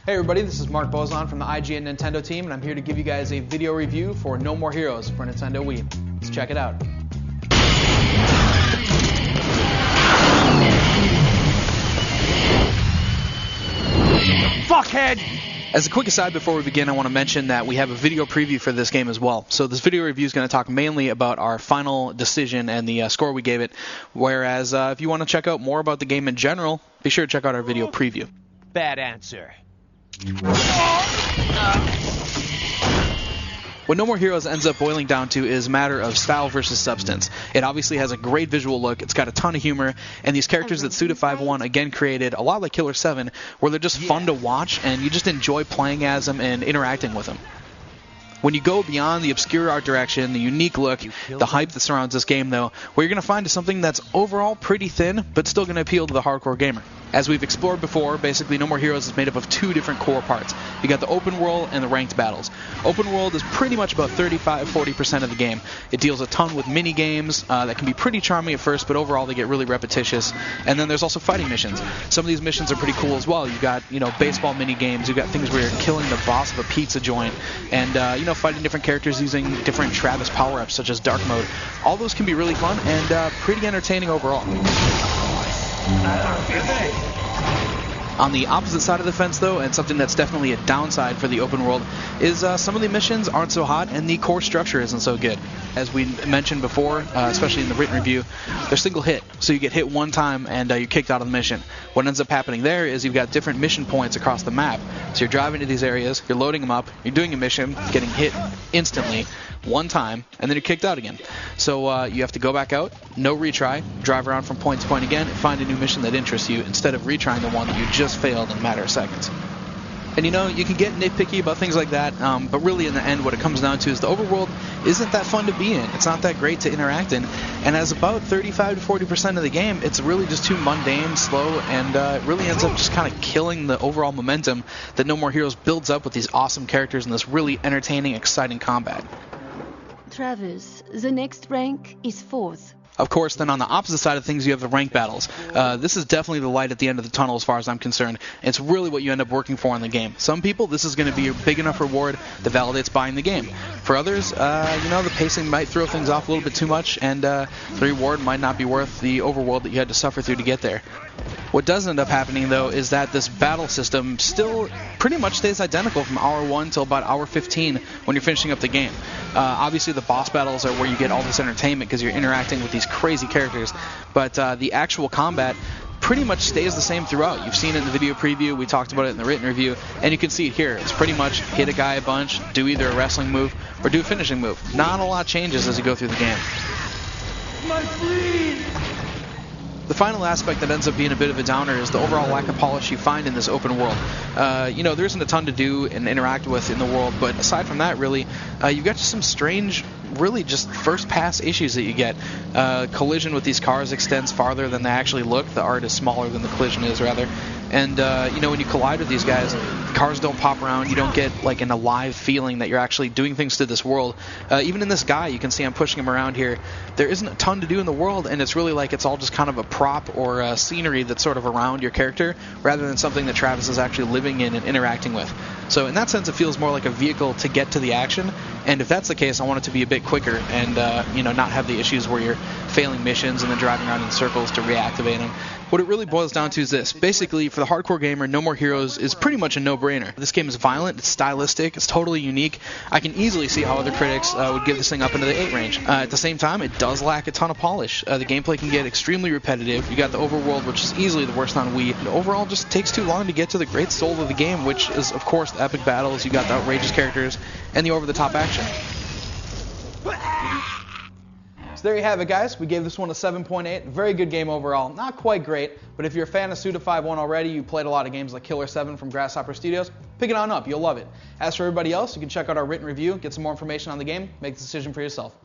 Hey everybody, this is Mark Bozon from the IGN Nintendo team, and I'm here to give you guys a video review for No More Heroes for Nintendo Wii. Let's check it out. Fuckhead! As a quick aside before we begin, I want to mention that we have a video preview for this game as well. So this video review is going to talk mainly about our final decision and the score we gave it, whereas if you want to check out more about the game in general, be sure to check out our video preview. Bad answer. What No More Heroes ends up boiling down to is a matter of style versus substance. It obviously has a great visual look, it's got a ton of humor, and these characters that Suda51 again created, a lot like Killer 7, where they're just fun to watch and you just enjoy playing as them and interacting with them. When you go beyond the obscure art direction, the unique look, the hype that surrounds this game, though, what you're going to find is something that's overall pretty thin, but still going to appeal to the hardcore gamer. As we've explored before, basically No More Heroes is made up of two different core parts. You got the open world and the ranked battles. Open world is pretty much about 35-40% of the game. It deals a ton with mini games that can be pretty charming at first, but overall they get really repetitious. And then there's also fighting missions. Some of these missions are pretty cool as well. You've got, baseball mini games. You've got things where you're killing the boss of a pizza joint, and fighting different characters using different Travis power-ups such as dark mode. All those can be really fun and pretty entertaining overall. On the opposite side of the fence, though, and something that's definitely a downside for the open world, is some of the missions aren't so hot and the core structure isn't so good. As we mentioned before, especially in the written review, they're single hit, so you get hit one time and you're kicked out of the mission. What ends up happening there is you've got different mission points across the map. So you're driving to these areas, you're loading them up, you're doing a mission, getting hit instantly, one time, and then you're kicked out again. So you have to go back out, no retry, drive around from point to point again, and find a new mission that interests you instead of retrying the one that you just failed in a matter of seconds. And you can get nitpicky about things like that, but really in the end what it comes down to is the overworld isn't that fun to be in. It's not that great to interact in. And as about 35-40% of the game, it's really just too mundane, slow, and it really ends up just kind of killing the overall momentum that No More Heroes builds up with these awesome characters and this really entertaining, exciting combat. Travis, the next rank is 4th. Of course, then on the opposite side of things, you have the rank battles. This is definitely the light at the end of the tunnel as far as I'm concerned. It's really what you end up working for in the game. Some people, this is going to be a big enough reward that validates buying the game. For others, the pacing might throw things off a little bit too much, and the reward might not be worth the overworld that you had to suffer through to get there. What does end up happening, though, is that this battle system still pretty much stays identical from hour 1 till about hour 15 when you're finishing up the game. Obviously, the boss battles are where you get all this entertainment because you're interacting with these crazy characters, but the actual combat pretty much stays the same throughout. You've seen it in the video preview, we talked about it in the written review, and you can see it here. It's pretty much hit a guy a bunch, do either a wrestling move or do a finishing move. Not a lot changes as you go through the game. My fleet! The final aspect that ends up being a bit of a downer is the overall lack of polish you find in this open world. There isn't a ton to do and interact with in the world, but aside from that, really, you've got just some strange, really just first-pass issues that you get. Collision with these cars extends farther than they actually look. The art is smaller than the collision is, rather. And, when you collide with these guys, the cars don't pop around. You don't get, like, an alive feeling that you're actually doing things to this world. Even in this guy, you can see I'm pushing him around here. There isn't a ton to do in the world, and it's really like it's all just kind of a prop or a scenery that's sort of around your character, rather than something that Travis is actually living in and interacting with. So in that sense, it feels more like a vehicle to get to the action. And if that's the case, I want it to be a bit quicker and, not have the issues where you're failing missions and then driving around in circles to reactivate them. What it really boils down to is this. Basically, for the hardcore gamer, No More Heroes is pretty much a no-brainer. This game is violent, it's stylistic, it's totally unique. I can easily see how other critics would give this thing up into the 8 range. At the same time, it does lack a ton of polish. The gameplay can get extremely repetitive. You got the overworld, which is easily the worst on Wii. And overall, just takes too long to get to the great soul of the game, which is, of course, the epic battles. You got the outrageous characters and the over-the-top action. So there you have it, guys. We gave this one a 7.8. Very good game overall. Not quite great, but if you're a fan of Suda51 already, you played a lot of games like Killer 7 from Grasshopper Studios, pick it on up. You'll love it. As for everybody else, you can check out our written review, get some more information on the game, make the decision for yourself.